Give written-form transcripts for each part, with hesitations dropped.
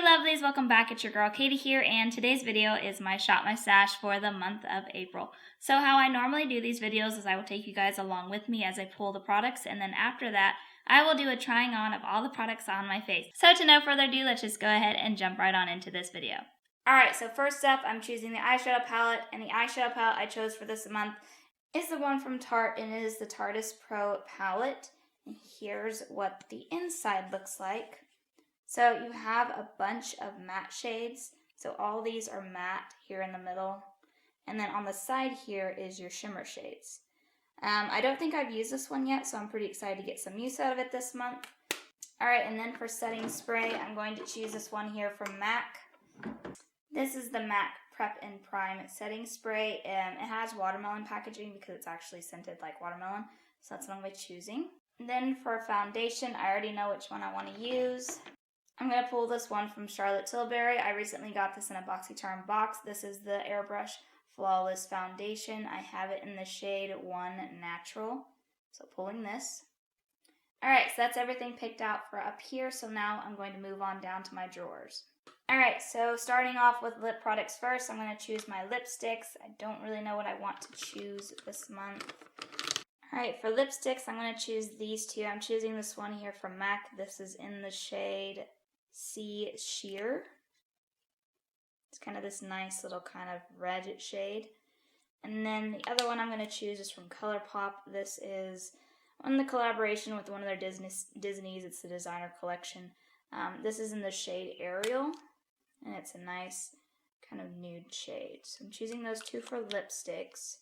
lovelies, welcome back. It's your girl Katie here, and today's video is my Shop My Stash for the month of April. So how I normally do these videos is I will take you guys along with me as I pull the products, and then after that I will do a trying on of all the products on my face. So to no further ado, let's just go ahead and jump right on into this video. Alright, so first up I'm choosing the eyeshadow palette, and the eyeshadow palette I chose for this month is the one from Tarte, and it is the Tarteist Pro palette. And here's what the inside looks like. So you have a bunch of matte shades. So all these are matte here in the middle. And then on the side here is your shimmer shades. I don't think I've used this one yet, so I'm pretty excited to get some use out of it this month. Alright, and then for setting spray, I'm going to choose this one here from MAC. This is the MAC Prep and Prime setting spray. It has watermelon packaging because it's actually scented like watermelon. So that's what I'm going to be choosing. And then for foundation, I already know which one I want to use. I'm going to pull this one from Charlotte Tilbury. I recently got this in a BoxyCharm box. This is the Airbrush Flawless Foundation. I have it in the shade 1 Natural. So pulling this. Alright, so that's everything picked out for up here. So now I'm going to move on down to my drawers. Alright, so starting off with lip products first, I'm going to choose my lipsticks. I don't really know what I want to choose this month. Alright, for lipsticks, I'm going to choose these two. I'm choosing this one here from MAC. This is in the shade Sea Sheer. It's kind of this nice little kind of red shade. And then the other one I'm going to choose is from ColourPop. This is on the collaboration with one of their Disney's. It's the designer collection. This is in the shade Ariel, and it's a nice kind of nude shade. So I'm choosing those two for lipsticks.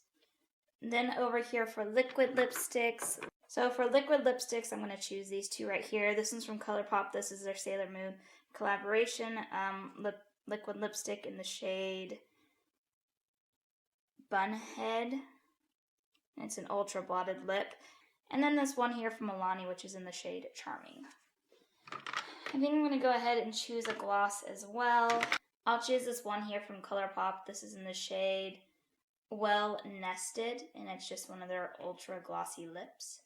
Then over here for liquid lipsticks. So for liquid lipsticks, I'm going to choose these two right here. This one's from ColourPop. This is their Sailor Moon collaboration liquid lipstick in the shade Bunhead. It's an ultra blotted lip. And then this one here from Milani, which is in the shade Charming. I think I'm going to go ahead and choose a gloss as well. I'll choose this one here from ColourPop. This is in the shade Well Nested, and it's just one of their ultra glossy lips.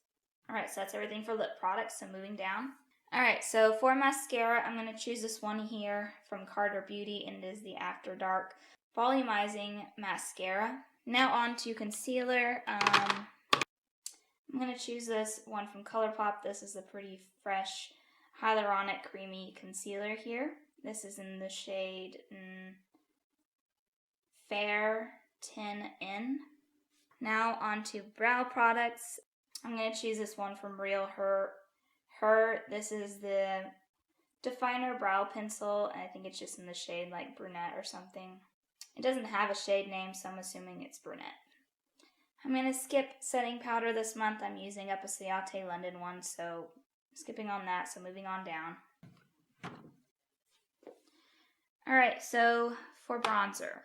Alright, so that's everything for lip products, so moving down. Alright, so for mascara, I'm going to choose this one here from Carter Beauty, and it is the After Dark Volumizing Mascara. Now on to concealer. I'm going to choose this one from ColourPop. This is a pretty fresh hyaluronic creamy concealer here. This is in the shade Fair 10N. Now on to brow products. I'm going to choose this one from Real Her. This is the Definer Brow Pencil, and I think it's just in the shade like brunette or something. It doesn't have a shade name, so I'm assuming it's brunette. I'm going to skip setting powder this month. I'm using up a Ciate London one, so skipping on that, so moving on down. Alright, so for bronzer,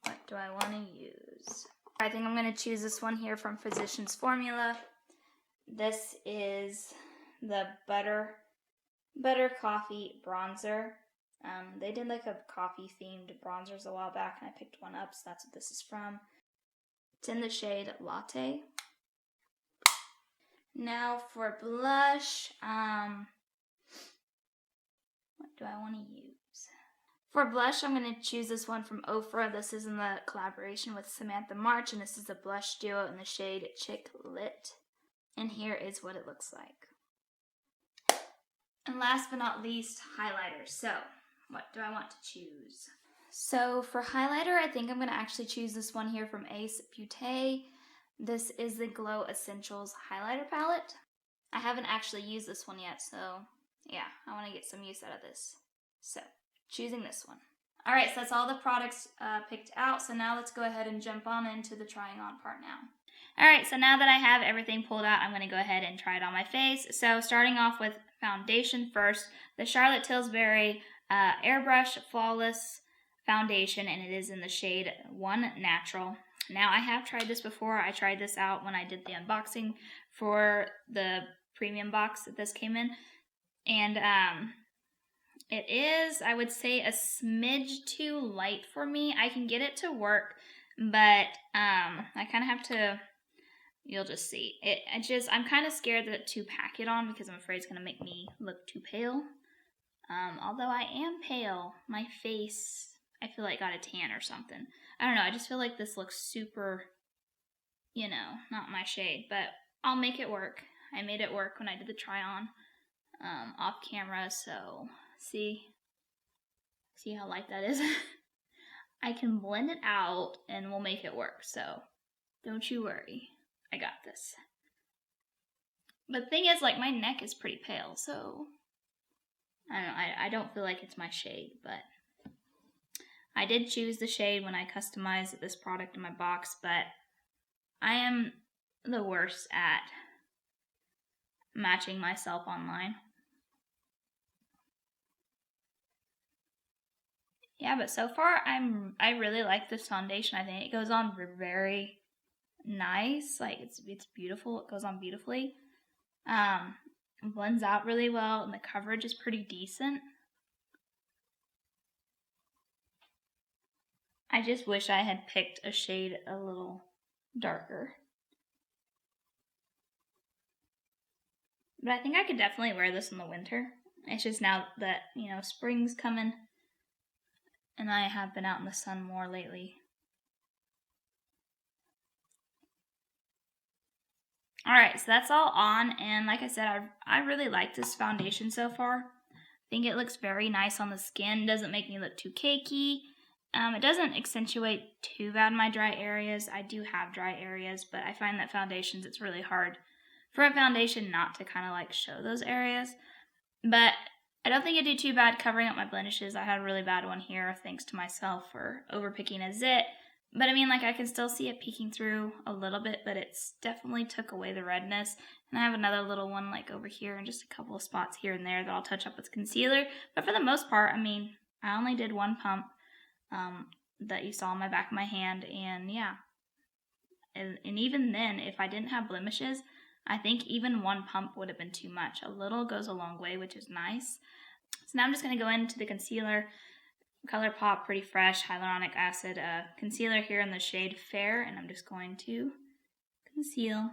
what do I want to use? I think I'm going to choose this one here from Physicians Formula. This is the Butter Coffee Bronzer. They did like a coffee themed bronzers a while back, and I picked one up, so that's what this is from. It's in the shade Latte. Now for blush, what do I want to use? For blush, I'm going to choose this one from Ofra. This is in the collaboration with Samantha March, and this is a blush duo in the shade Chick Lit. And here is what it looks like. And last but not least, highlighter. So, what do I want to choose? So for highlighter, I think I'm going to actually choose this one here from Ace Beauté. This is the Glow Essentials highlighter palette. I haven't actually used this one yet, so yeah, I want to get some use out of this. So, choosing this one. Alright, so that's all the products picked out, so now let's go ahead and jump on into the trying on part now. Alright, so now that I have everything pulled out, I'm going to go ahead and try it on my face. So starting off with foundation first, the Charlotte Tilbury Airbrush Flawless Foundation, and it is in the shade 1 Natural. Now I have tried this before. I tried this out when I did the unboxing for the premium box that this came in, and it is, I would say, a smidge too light for me. I can get it to work, but I kind of have to, you'll just see. I'm kind of scared to pack it on because I'm afraid it's going to make me look too pale. Although I am pale, my face, I feel like got a tan or something. I don't know, I just feel like this looks super, you know, not my shade, but I'll make it work. I made it work when I did the try on off camera, so see how light that is? I can blend it out and we'll make it work, so don't you worry. I got this. But the thing is, like, my neck is pretty pale, so I don't know, I don't feel like it's my shade, but I did choose the shade when I customized this product in my box, but I am the worst at matching myself online. Yeah, but so far I really like this foundation. I think it goes on very nice. Like it's beautiful. It goes on beautifully. Blends out really well, and the coverage is pretty decent. I just wish I had picked a shade a little darker. But I think I could definitely wear this in the winter. It's just now that, you know, spring's coming, and I have been out in the sun more lately. Alright, so that's all on, and like I said, I really like this foundation so far. I think it looks very nice on the skin. Doesn't make me look too cakey. It doesn't accentuate too bad my dry areas. I do have dry areas, but I find that foundations, it's really hard for a foundation not to kind of like show those areas. But I don't think it did too bad covering up my blemishes. I had a really bad one here, thanks to myself for overpicking a zit. But I mean, like, I can still see it peeking through a little bit, but it's definitely took away the redness. And I have another little one, like, over here and just a couple of spots here and there that I'll touch up with concealer. But for the most part, I mean, I only did one pump that you saw on my back of my hand, and yeah. And even then, if I didn't have blemishes, I think even one pump would have been too much. A little goes a long way, which is nice. So now I'm just going to go into the concealer. ColourPop Pretty Fresh Hyaluronic Acid concealer here in the shade Fair, and I'm just going to conceal.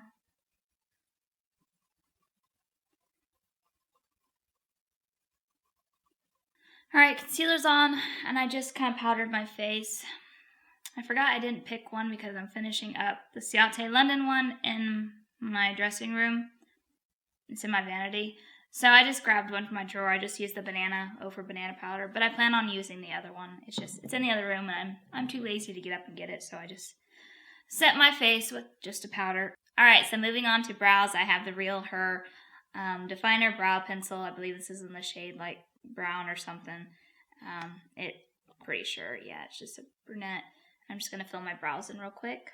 Alright, concealer's on, and I just kind of powdered my face. I forgot I didn't pick one because I'm finishing up the Ciate London one in my dressing room. It's in my vanity. So I just grabbed one from my drawer. I just used the banana powder, but I plan on using the other one. It's in the other room, and I'm too lazy to get up and get it, so I just set my face with just a powder. Alright, so moving on to brows, I have the Real Her Definer Brow Pencil. I believe this is in the shade like brown or something. Pretty sure, yeah, it's just a brunette. I'm just going to fill my brows in real quick.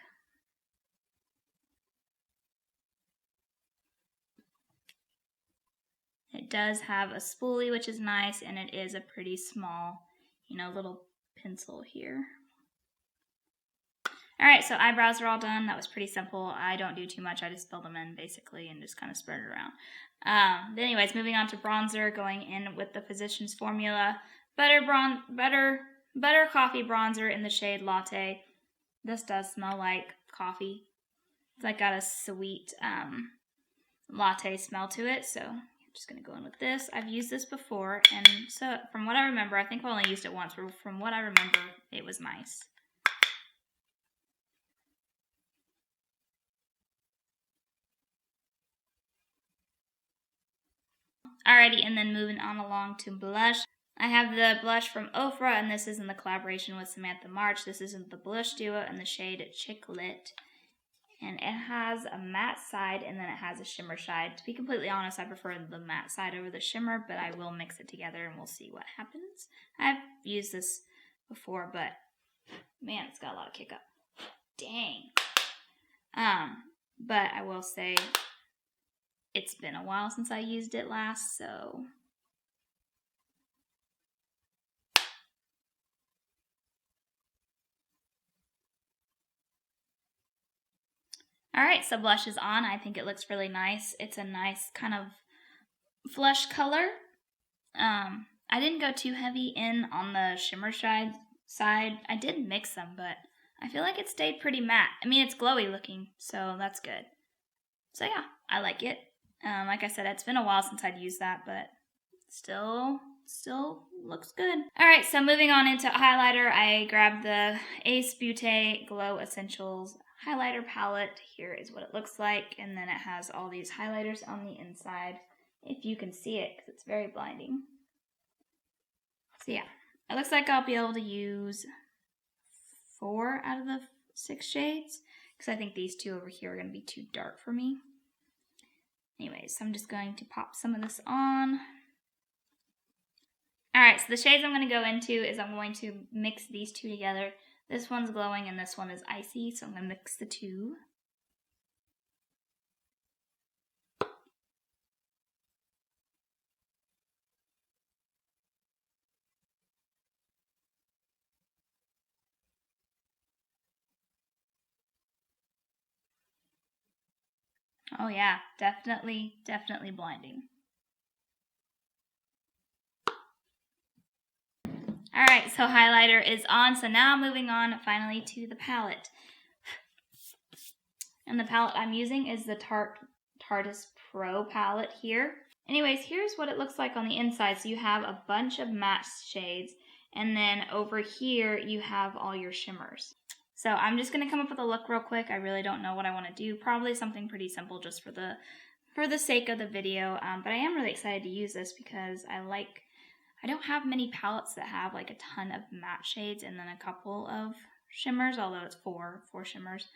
It does have a spoolie, which is nice, and it is a pretty small, you know, little pencil here. Alright, so eyebrows are all done. That was pretty simple. I don't do too much. I just fill them in, basically, and just kind of spread it around. Anyways, moving on to bronzer, going in with the Physicians Formula Butter Coffee Bronzer in the shade Latte. This does smell like coffee. It's like got a sweet latte smell to it, so just going to go in with this. I've used this before, and so from what I remember, I think I've only used it once, but from what I remember, it was nice. Alrighty, and then moving on along to blush. I have the blush from Ofra, and this is in the collaboration with Samantha March. This is in the Blush Duo in the shade Chick Lit. And it has a matte side, and then it has a shimmer side. To be completely honest, I prefer the matte side over the shimmer, but I will mix it together and we'll see what happens. I've used this before, but man, it's got a lot of kick up. Dang. But I will say it's been a while since I used it last, so alright, so blush is on. I think it looks really nice. It's a nice kind of flush color. I didn't go too heavy in on the shimmer side. I did mix them, but I feel like it stayed pretty matte. I mean, it's glowy looking, so that's good. So yeah, I like it. Like I said, it's been a while since I'd used that, but still still looks good. Alright, so moving on into highlighter, I grabbed the Ace Beauté Glow Essentials highlighter palette. Here is what it looks like, and then it has all these highlighters on the inside, if you can see it, because it's very blinding. So yeah, it looks like I'll be able to use 4 out of the 6 shades, because I think these 2 over here are going to be too dark for me. Anyways, so I'm just going to pop some of this on. Alright, so the shades I'm going to go into is I'm going to mix these 2 together. This one's glowing and this one is icy, so I'm going to mix the 2. Oh yeah, definitely blinding. Alright, so highlighter is on, so now I'm moving on finally to the palette. And the palette I'm using is the Tarte's Pro palette here. Anyways, here's what it looks like on the inside. So you have a bunch of matte shades, and then over here you have all your shimmers. So I'm just going to come up with a look real quick. I really don't know what I want to do. Probably something pretty simple just for the sake of the video. But I am really excited to use this because I don't have many palettes that have like a ton of matte shades and then a couple of shimmers, although it's four shimmers.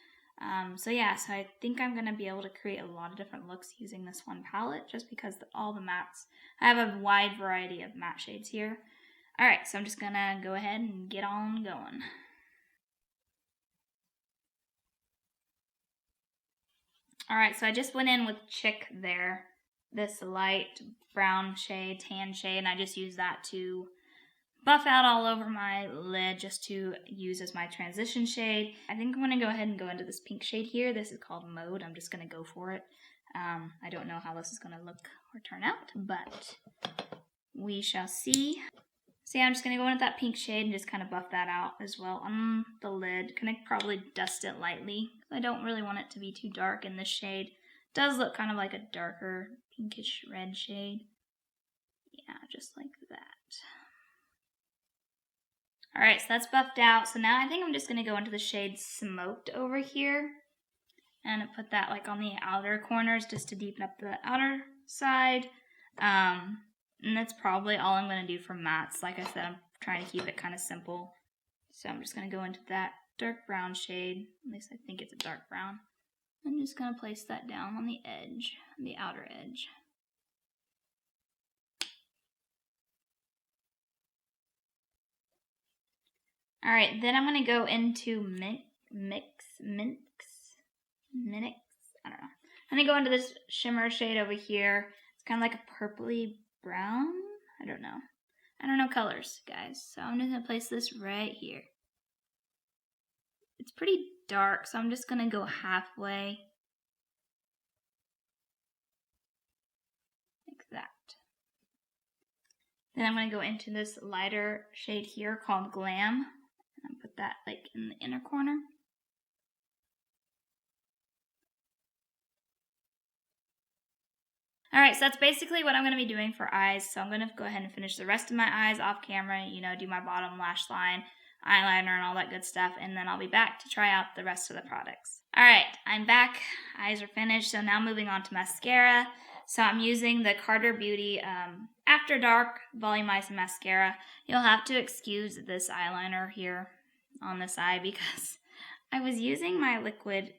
So yeah, so I think I'm going to be able to create a lot of different looks using this one palette just because all the mattes, I have a wide variety of matte shades here. Alright, so I'm just going to go ahead and get on going. Alright, so I just went in with Chick there, this light brown shade, tan shade, and I just used that to buff out all over my lid just to use as my transition shade. I think I'm going to go ahead and go into this pink shade here. This is called Mode. I'm just going to go for it. I don't know how this is going to look or turn out, but we shall see. So yeah, I'm just going to go into that pink shade and just kind of buff that out as well on the lid. Going to probably dust it lightly. I don't really want it to be too dark, and this shade does look kind of like a darker pinkish red shade. Yeah, just like that. Alright, so that's buffed out. So now I think I'm just going to go into the shade Smoked over here. And put that like on the outer corners just to deepen up the outer side. And that's probably all I'm going to do for mattes. Like I said, I'm trying to keep it kind of simple. So I'm just going to go into that dark brown shade. At least I think it's a dark brown. I'm just going to place that down on the edge, the outer edge. Alright, then I'm going to go into Minx. I don't know. I'm going to go into this shimmer shade over here. It's kind of like a purpley brown. I don't know colors, guys. So I'm just going to place this right here. It's pretty dark, so I'm just going to go halfway. Like that. Then I'm going to go into this lighter shade here called Glam. And put that like in the inner corner. Alright, so that's basically what I'm going to be doing for eyes. So I'm going to go ahead and finish the rest of my eyes off camera, do my bottom lash line, eyeliner, and all that good stuff. And then I'll be back to try out the rest of the products. Alright, I'm back. Eyes are finished. So now moving on to mascara. So I'm using the Carter Beauty After Dark Volumizing Mascara. You'll have to excuse this eyeliner here on this eye because I was using my liquid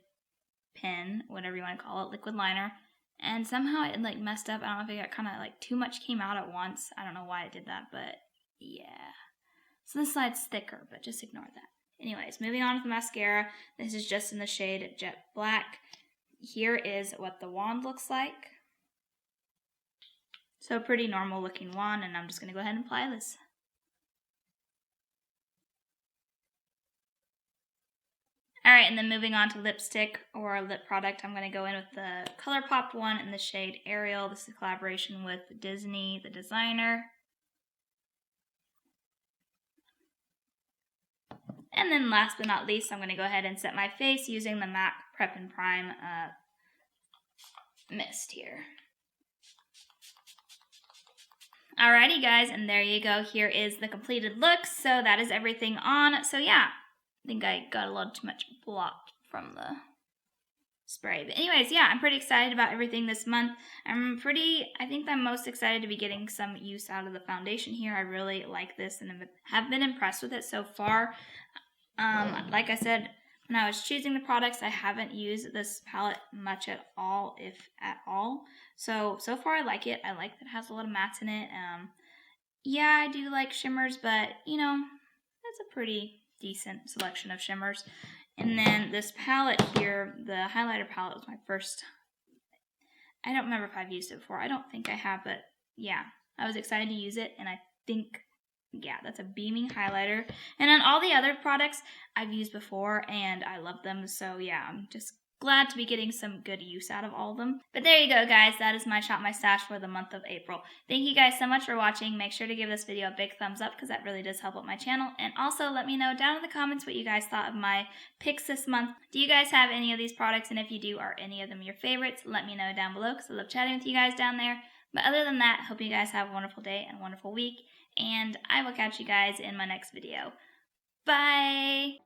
pen, whatever you want to call it, liquid liner. And somehow it like messed up. I don't know if it got kind of like too much came out at once. I don't know why it did that, but yeah. So this side's thicker, but just ignore that. Anyways, moving on to the mascara. This is just in the shade Jet Black. Here is what the wand looks like. So a pretty normal looking wand, and I'm just going to go ahead and apply this. Alright, and then moving on to lipstick or lip product, I'm going to go in with the ColourPop one in the shade Ariel. This is a collaboration with Disney, the designer. And then last but not least, I'm going to go ahead and set my face using the MAC Prep and Prime mist here. Alrighty guys, and there you go. Here is the completed look. So that is everything on. So yeah, I think I got a little too much blot from the spray. But anyways, yeah, I'm pretty excited about everything this month. I think I'm most excited to be getting some use out of the foundation here. I really like this and have been impressed with it so far. Like I said, when I was choosing the products, I haven't used this palette much at all, if at all. So far I like it. I like that it has a lot of mattes in it. Yeah, I do like shimmers, but, you know, it's a pretty decent selection of shimmers. And then this palette here, the highlighter palette, was my first. I don't remember if I've used it before. I don't think I have, but yeah, I was excited to use it, and I think, yeah, that's a beaming highlighter. And then all the other products I've used before, and I love them. So yeah, I'm just glad to be getting some good use out of all of them. But there you go, guys. That is my Shop My Stash for the month of April. Thank you guys so much for watching. Make sure to give this video a big thumbs up because that really does help out my channel. And also let me know down in the comments what you guys thought of my picks this month. Do you guys have any of these products? And if you do, are any of them your favorites? Let me know down below because I love chatting with you guys down there. But other than that, hope you guys have a wonderful day and a wonderful week. And I will catch you guys in my next video. Bye!